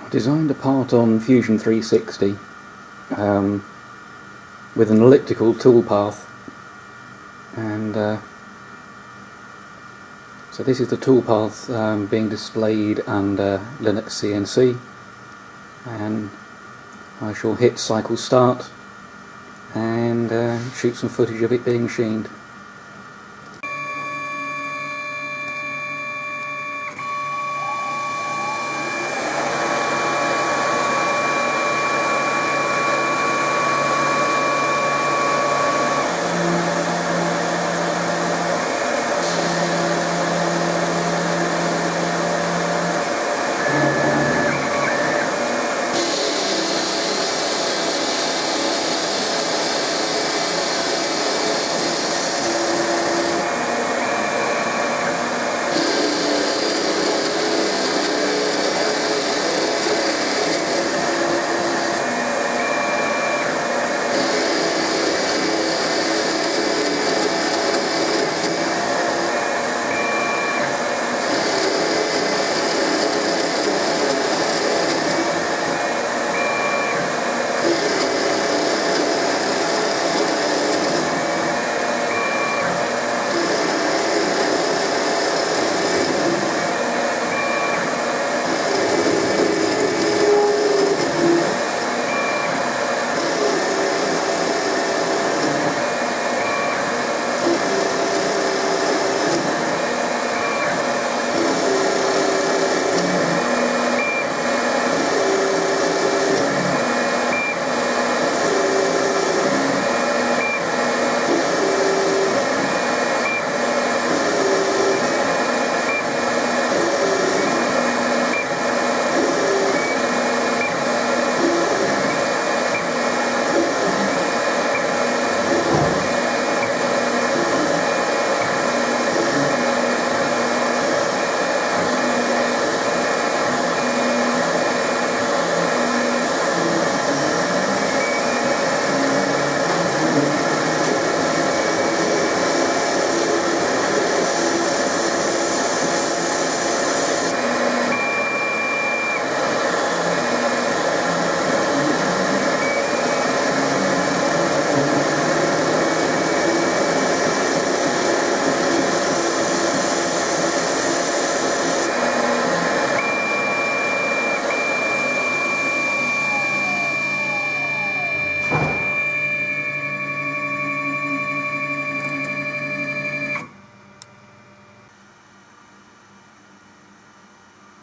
I designed a part on Fusion 360 with an elliptical toolpath, and so this is the toolpath being displayed under Linux CNC, and I shall hit cycle start and shoot some footage of it being machined.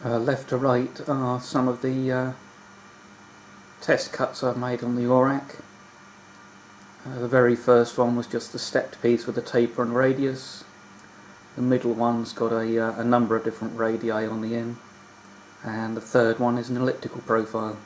Left to right are some of the test cuts I've made on the ORAC. The very first one was just the stepped piece with a taper and radius. The middle one's got a number of different radii on the end, and the third one is an elliptical profile.